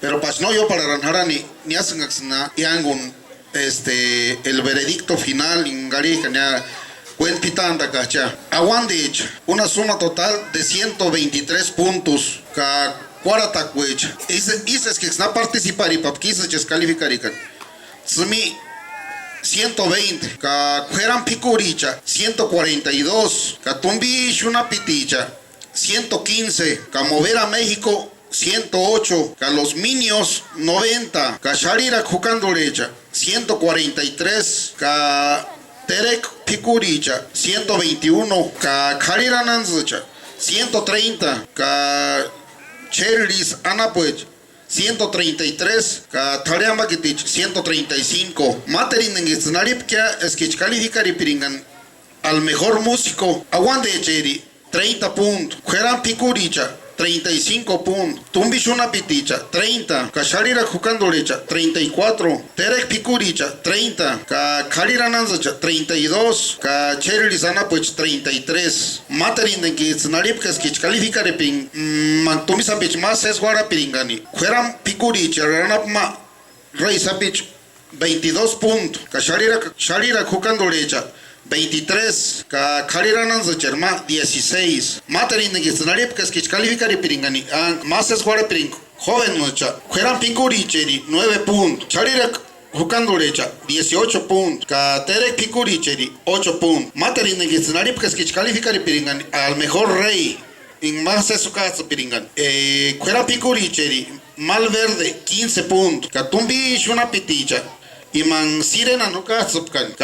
Pero pues no yo para ranjara ni hacen y angun el veredicto final en Garica ni cuentitanda cacha. Aguandich, una suma total de 123 puntos. Cuarata cuecha. Dices que está participar y papquisa calificar y Tsumi 120, ka Jueran Picuricha 142, ka Tumbi Shuna Piticha 115, ka Movera México 108, ka Los Minios 90, ka Sharira Jucandorecha 143, ka Terek Picuricha 121, ka Karira Nanzucha 130, ka Cherlis Anapuech 133, Tariamba Kitich 135. Materin en Snaripkia es que calificar y piringan al mejor músico. Aguante Cheri 30 puntos. Jueran Picuricha 35 puntos. Tumbishuna Piticha 30. Kasharira Jucandorecha 34. Terek Picuricha 30. Karira Nanzacha 32. Cherry Sanapuch 33. Materin en que Snaripkas que calificar y ping Mantumisapich más es guara piringani. Jueran Picuricha Ranapma Rey Sapich 22 puntos. Kasharira Jucandorecha 23, Karira Nanzacherma 16. Materin de Gisnaripkas que calificar y piringani. Más es guara piring. Joven nocha. Jueran Picuricheri 9 puntos. Charira Jucandorecha 18 puntos. Terek Picuricheri 8 puntos. Materin de Gisnaripkas que calificar y piringani. Al mejor rey. En más es su caso piringan. Jueran Picuricheri Malverde 15 puntos. Katumbi Shuna Piticha. Y man Sirena no casupkan.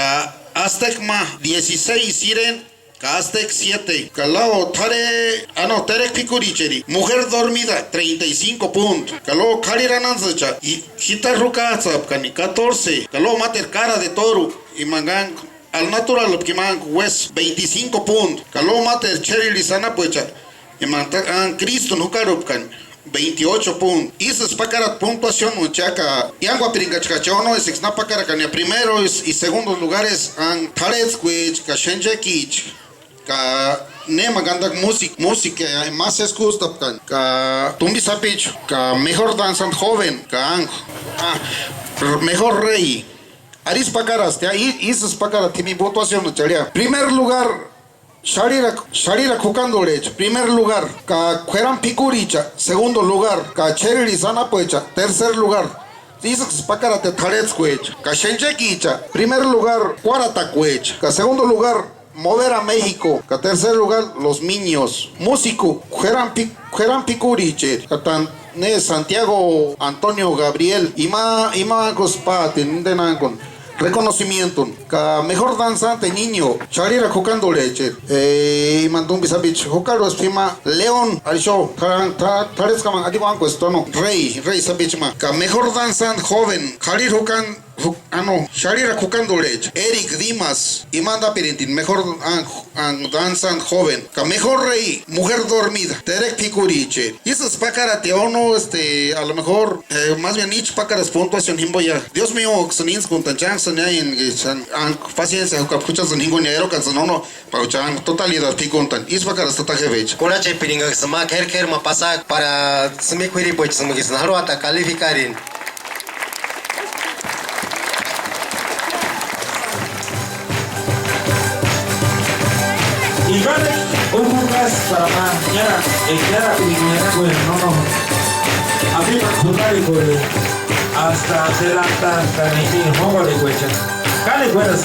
Aztec ma 16 Siren, Aztec 7, Calao Tare, Terek Picuricheri, Mujer Dormida 35 puntos, Calao Karira Nanzacha, y Hita Rukatzap, 14, Calao Mater Cara de Toro, y Mangan, al Natural Opkiman West 25 puntos, Calao Mater Cherry Lisana Puecha, y Mangan Cristo Nukarupkan 28 puntos. Isas Pacara puntuación muchaca. Yangua Piringachachono es Exnapakara Kania primeros y segundos lugares an Taretsquich, Kashenjekich, Ka Nema Gandak música más es gusta Ka Tumbisapich, Ka mejor danzante joven, Ka mejor rey. Aris Pakaras, Isas Pakara Timi puntuación muchacha. Primer lugar Sharira Kukandorech, primer lugar. Jueran Picuricha, segundo lugar. Cherry Sanapuecha, tercer lugar. Dices Pacarate Taretsquech. Shenjekicha, primer lugar. Cuaratacuech. Segundo lugar, Movera México. Tercer lugar, Los Minios. Músico, Jueran Picuriche. Santiago Antonio Gabriel. Ima Gospa, Tindenancon. Reconocimiento, mejor danzante niño, Sharira Jucandoreche, Mantum Bisabich, Jocaro Estima, León, al show, Tarescaman, Adibanco Estono, Rey Sabichma, mejor danzante joven, Harir Jucan, Sharira Jucandoreche, Eric Dimas, Imanda Pirintin, mejor danzante joven, mejor rey, mujer dormida, Terek Picuriche, y esas pácaras o no, a lo mejor, más bien niche pácaras puntuación himboya, Dios mío, Xanins con Tanchan, paciencia, escuchas ningún dinero, canzono, pauchan, totalidad, picontan, y es pácaras totajevech. Conache Piringa, Sama, Kerma pasa para Semiquiri, pues, Samagisnaruata, calificarin. Y vale, un jugas para mañana, Yara Piringa, pues, no. A mí me gustaría hasta adelanta, hasta ni modo de cuecha. Cale, pues.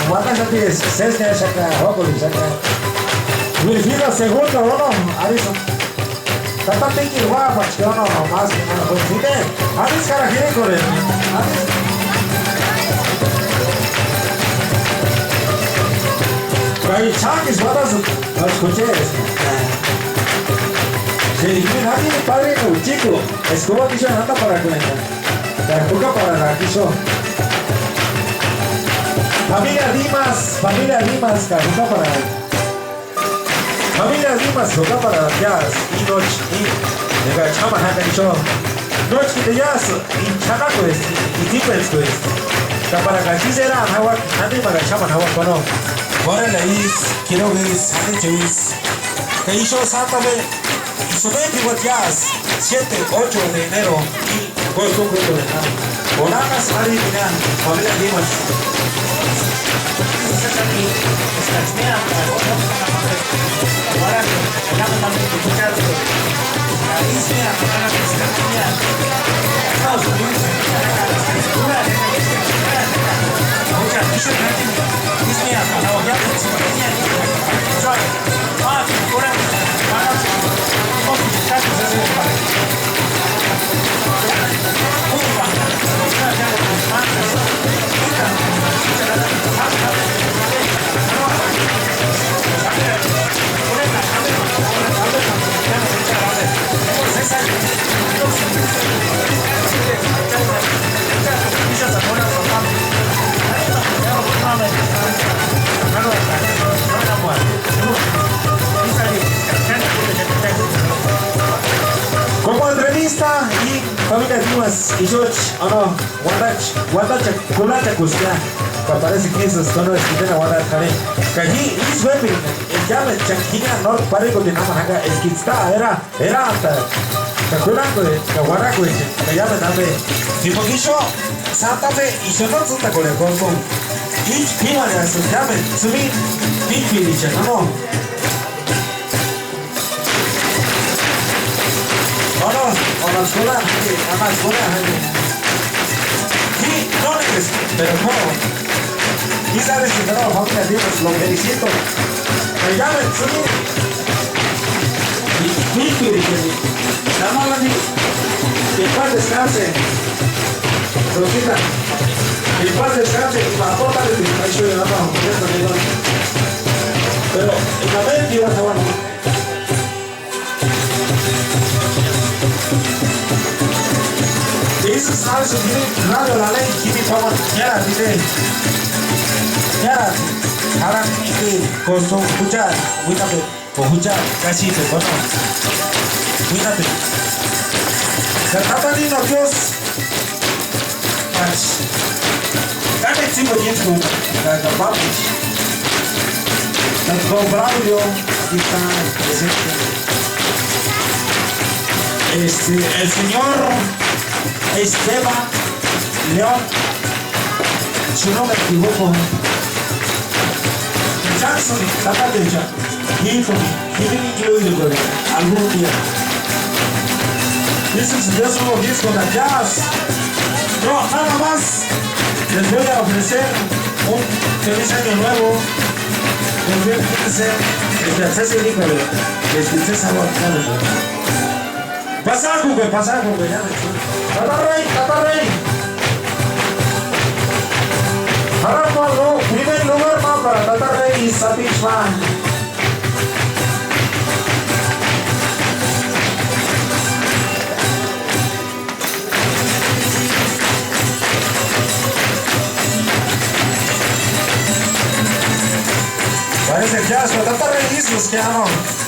Watashati es Cesca Shaka, Hopoli Shaka. Wilfrido segundo, ¿no? Arison. tapate que guapa, que no más que no pues sí que a mí cara quiere correr. Ahí chaques vadas los coches. Se dice nadie me padre no chico, es como que yo anda para cuenta. La época para la quiso. Familia Dimas, caruca para familia Dimas, toca para jazz y noche y de chama haka dicho noche de jazz y chama pues y tipes pues para cachizera hawa nadie para chama hawa cono ahora la is quiero ver sale chevis que hizo Santa Fe y su igual jazz 7, 8 de enero y agosto de nada Bonagas Ari familia Dimas Como entrevista y familia Dimas y George, no, Guadacha, Kulata Kusya, que parece que esos son los que tienen a Guadacha Karen. Que allí, es webbing, el llame Chanquina, no pare con Dinamaga, es que está, era hasta, que Kulako, que Guadaco, que llame Name. Y porque yo, Santa Fe, y yo no Santa con el Congo. Y Pimane, a su llame, Sumi, Pimpiliche, no. O la escuela, a la escuela, sí, no es, pero no. Y sabes que no, familia Dios, lo felicito. Me llaman, sí. Y la mala ni, que paz descanse. Rosita, que paz descanse, y para aportar el despacho de la mano, pero en la mente ibas a bueno. Jesus knows you radio la ley kimi paman yara dide yara haram iki koso hujan witabe ko hujan kasi te kono witabe katapani no Dios mas kate tipo dietro da papi dan Braulio está presente el señor Esteban León, si no me equivoco, Jackson, la parte de Jackson, hijo, que tiene incluido con él, algún día. Dices, yo solo disco de jazz. No, nada más, les voy a ofrecer un feliz año nuevo. Les voy a ofrecer desde el César Híjole, desde el César Híjole. Pasa algo, ya me Tata Rey. Ahora no, primer lugar más para Tata Rey y Satish Man. Parece que ya, Tata Rey dice que no.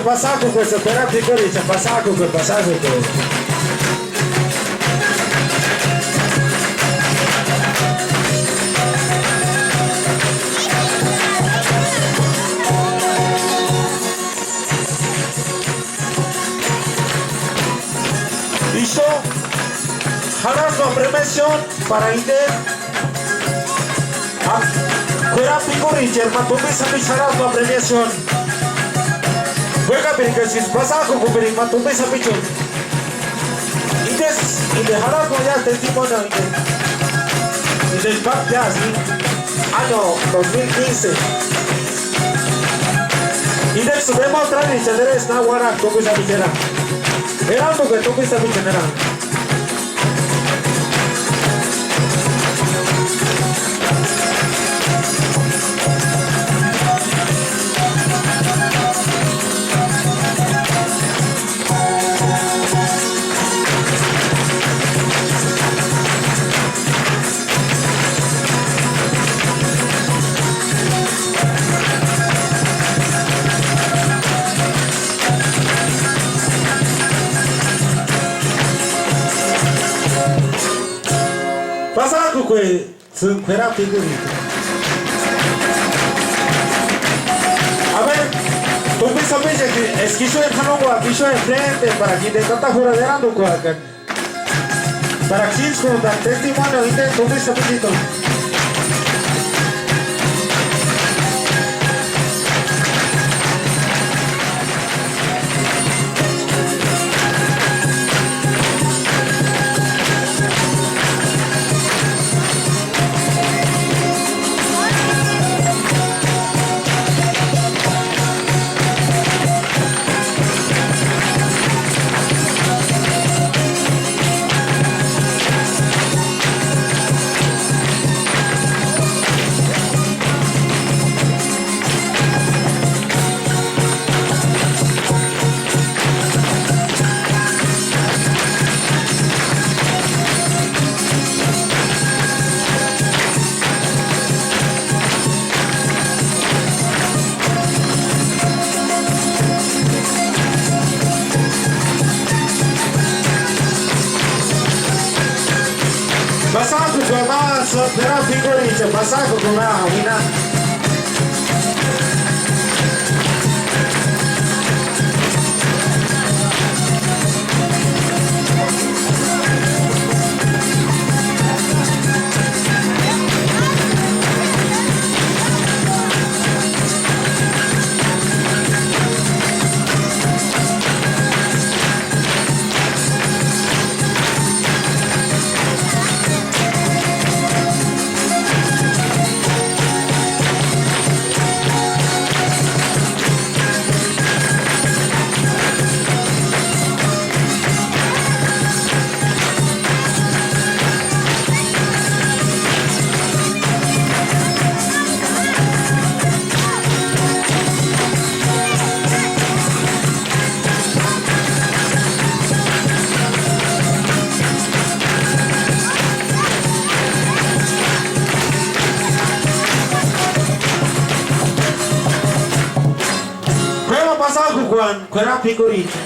pasaco, pues espera, picoricha, pasaco, pues pasaco, pues. ¿Listo? Harás la premiación para Inde. Fuera picoricha, hermano, tú me harás la premiación. Juega porque si pasa con Cooper, mato me esa pichón. Y dejarás no ya testimonio y del pack ya así. Año 2015. Y de subemos otra y se debe estar guara como esa pichera. Era algo que tú me esa pichera. Pasa algo que se fuera figurita. A ver, tú piensas que es que soy el janongo aquí soy enfrente para que te canta fuera de ando acá. Para que si con dar testimonio y te tú piensas pichito. Pasaco con más, pero figurice, pasaco con más, mira. Pasaco con fuera figurita.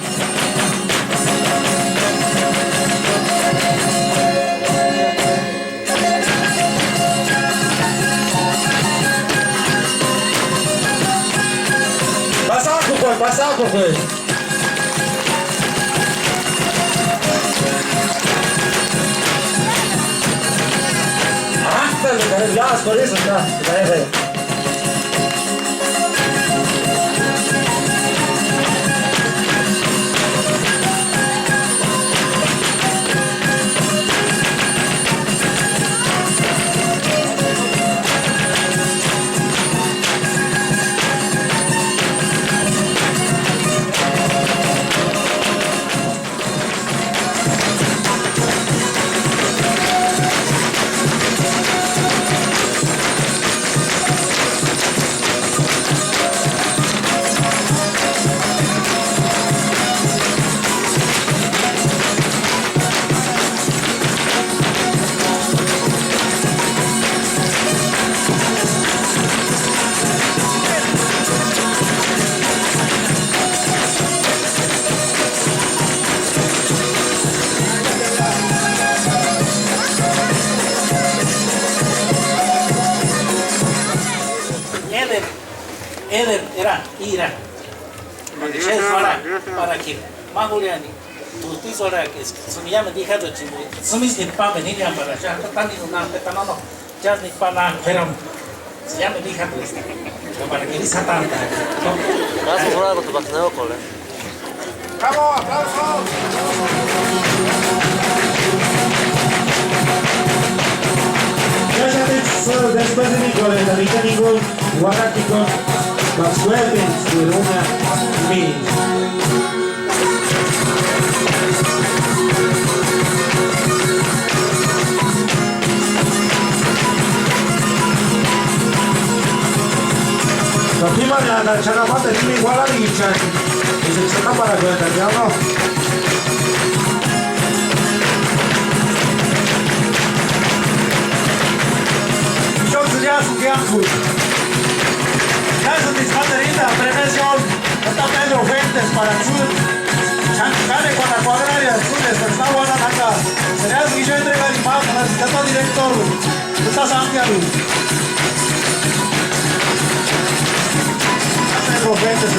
Pasaco pues. Ah, ya, por eso está. ira. Mandiches para que Mahuliani, tu tisora que se me llama dije de chimbo. Sumis ni pa venir para allá, tan ni una petanano. Ya ni para pero se llama dije de para que dice tanta. Gracias por algo tu vacunado con ¡Bravo! ¡Aplausos! Después de Nicolás, la Rica Nicol, Guarático, los Weapons de una mil. La prima de la chanamata tiene igual a la guicha y se saca para cuenta, ¿ya no? Caso de Espanderita, prevención, está Pedro Fuentes para el sur. Chancane con la cuadraria del sur, está buena acá. Sería si yo entrega el imagen, está director, está Santiago. Pedro Fuentes,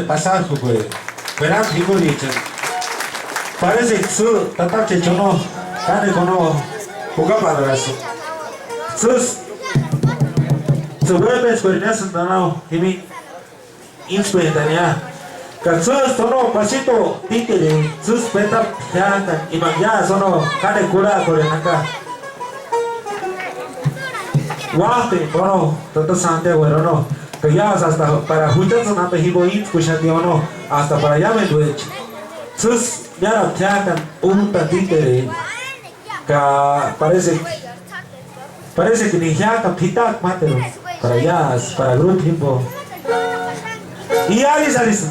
pasar pues. Verán figuritas. Parece que su tatache chono, cane cono, juega para eso. Su bebé es coordinación santanao, kimi, inspiratoria. Sus tono pasito títere, sus peta janta y mangya sono cane cura coordinaka. Guate, tono, toto sante bueno no. Que ya hasta para juntar son ante hiboit kushati ono hasta para allá me duele. Sus ya la teatan un títere que parece que ni ya capita matero para allá para grupo tiempo y Alice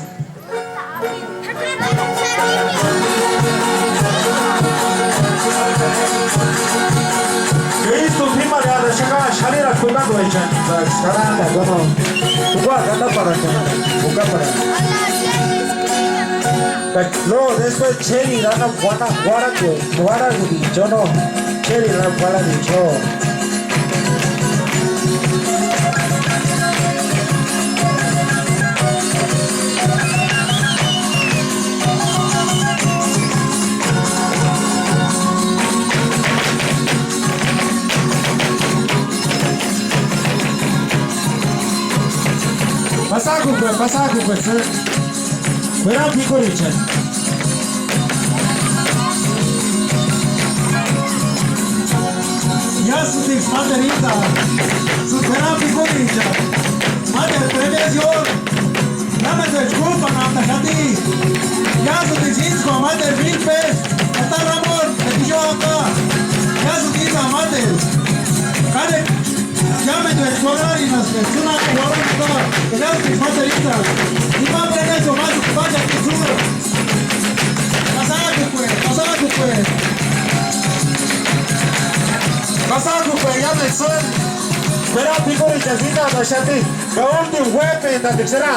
esto prima de la chica shalera jugando hecha estará bueno gana para no después Cherry rana guara dicho no Cherry rana guara dicho Pasaku pues, verán pico Richard. Ya su materita, su verán pico Richard. Mater prevención, dame tu disculpa nada Jati. Ya su disco mater Vilpes, está Ramón, te pidió acá. Ya su disco mater, cane. Llame tu explorar y nos menciona que ahora está, que ya es materialistas. Y va a aprender eso más, vaya que suba. Pasado pues, ya me son. Pero pico de chasita, no chati. Gawon de huepe, da tercera.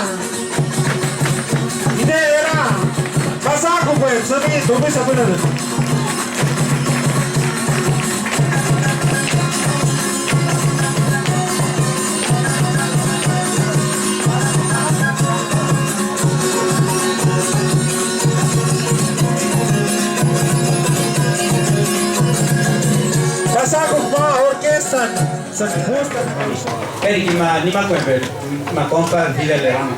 Y era. Pasado pues, sabi, tú me sabes. Pasado con orquesta, se gusta. Eriki nima cuembe ma compa Fidel Lerano.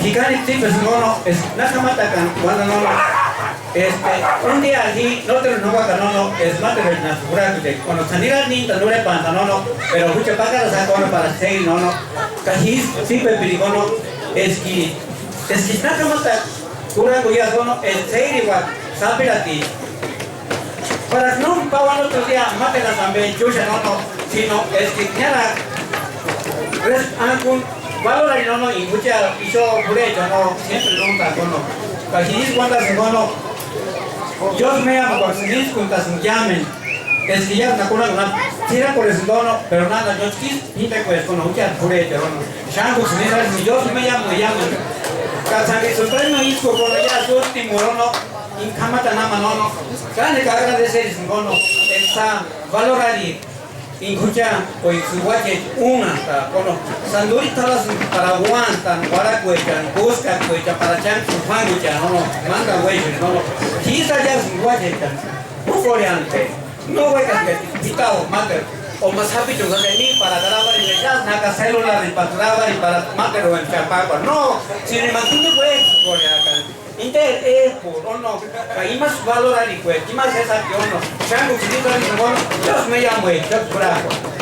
Hikari tipo es mono es nakamata kan cuando no un día allí no te no va no es mate de natura de cuando sanira ni tanure pantanono pero mucha paga la sacono para seis no casi siempre perigono es que nakamata cura cuya sono el seis igual sapirati para no pagan otro día mate la también chucha no sino es que ya res algún valor ahí no y mucha hizo pure no siempre nunca cono casi cuando se cono yo me llamo con sus cuentas me llamen es que ya una tira por el dono pero nada yo quis y te pues con mucha pure no shango se me yo me llamo casa que su premio hizo con ya su último no y kamata nama no kan que agradecer es no está valorar Incucha o Insuwache una bueno sandurita las para aguantan para cuechan busca cuecha para chan su fangucha no manga güey no quizá ya su guache un floriante no voy a quitado mater o más rápido que ni para grabar y ya naca celular y para grabar y para mater o en chapaco no si me mantiene pues floriante Inter por no hay más valor y pues y más esa que uno chango chiquito yo me llamo yo bravo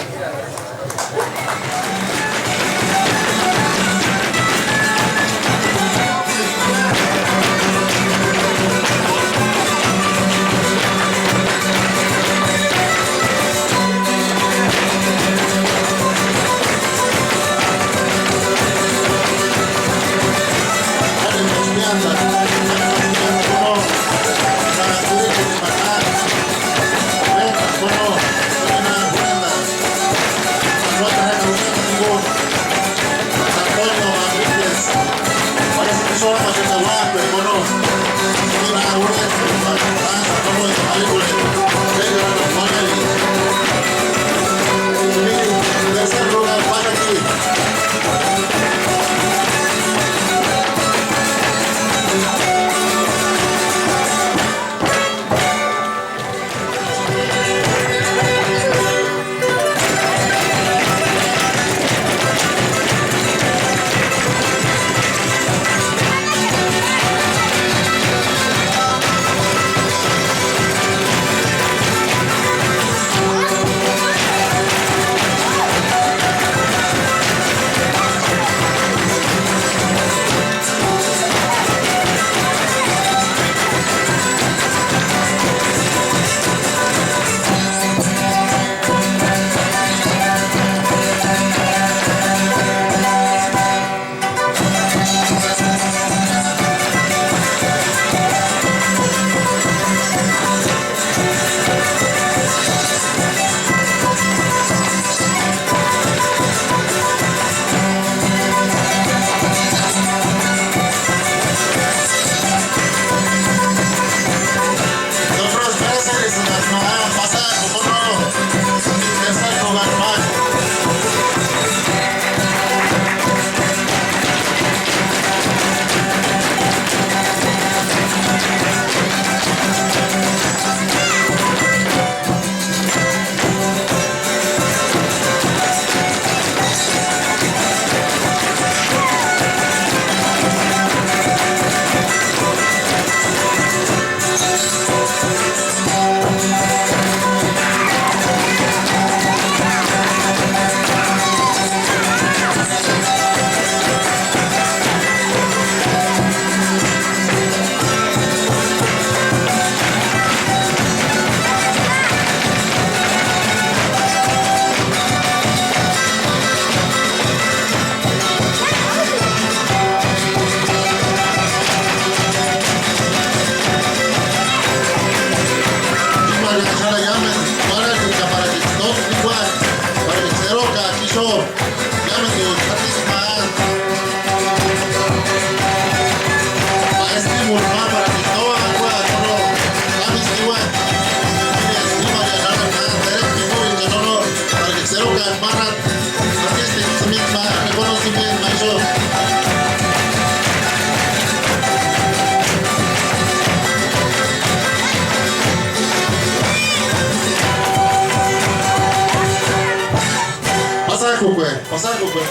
pasarlo pues.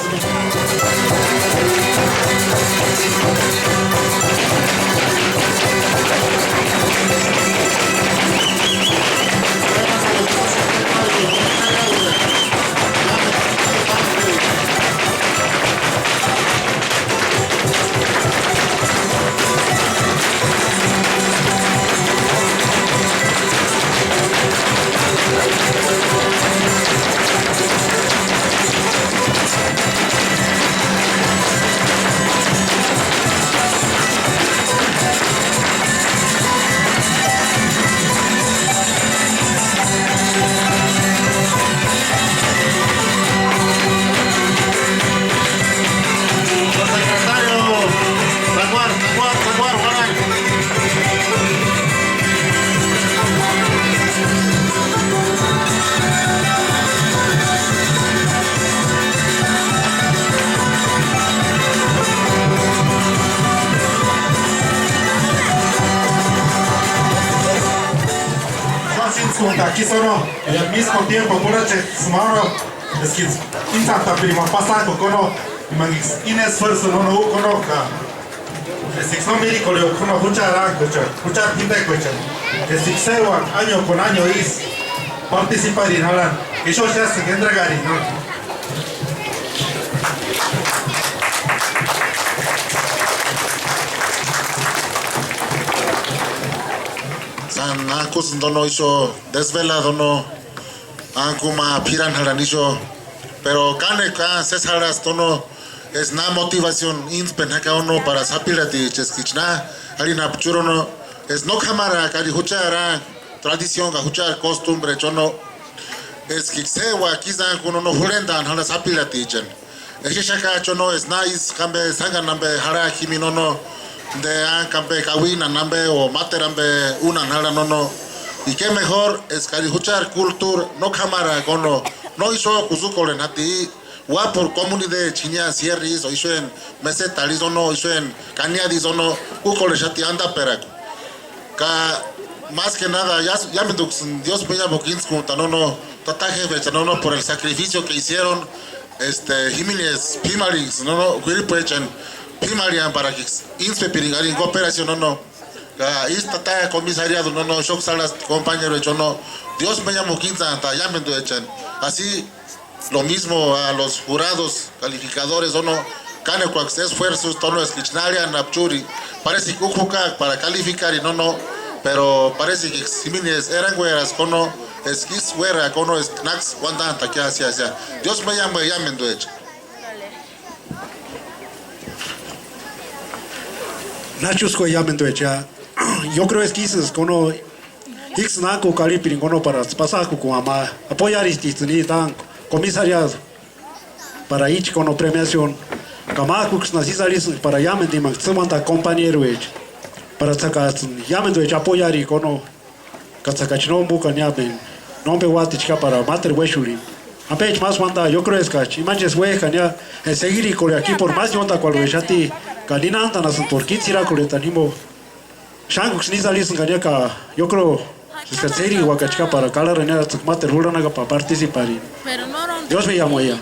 Aquí solo y al mismo tiempo curache sumaro es que intenta prima pasar con cono in esfuerzo no cono es que son médico le cono mucha pinta cocha es que se va año con año es participar en hablar que yo ya se entregar no Ankus dono hizo desvelado no ancuma piran halanicho pero cane ka cesaras tono es na motivación inspen haka uno para sapilati cheskichna harina pchuro no es no cámara cari huchara tradición ka huchar costumbre chono es que se wa quizá uno no hulendan hala sapilati chen es shaka chono es nice cambe sanga nambe hara kimino no de campe kawina nambe o materambe una nala no y qué mejor es carijuchar cultura no cámara cono no hizo kuzuko le nati wa por comunidad chinia cierris o hizo en meseta lizono hizo en cañadis no uko le shati anda peraco ka más que nada ya me Dios me llamo Kinsku no tataje no por el sacrificio que hicieron Jiménez Pimarix no Quiripuechan Primarian para que inspe piringarin cooperación no esta comisariado no shock salas compañero hecho no Dios me llamo Quinta ya me echan así lo mismo a los jurados calificadores no cane cuax esfuerzos tono esquichnaria napchuri parece que ujuca para calificar y no pero parece que simines eran güeras cono esquis güera cono es nax wanda hasta que hacia Dios me llamo ya me echan Nachos ko ya mentoecha. Yo creo es que es cono Hicks Nanco Calipirin cono para pasar con ama apoyar este tan comisariado para ich cono premiación. Camarcos nacisaris para llamen de maximanta compañero para sacar llamen de apoyar y cono catsacachno buca llamen nombre guatichka para mater weshuli. Apech más wanda yo creo es que images we cania seguir y con aquí por más yonda cual wechati Kalinanta nas por kitsira coletanimo Shangus ni salis ngariaka yo creo es que serie wakachka para calar en el mater para participar. Dios me llamo ella.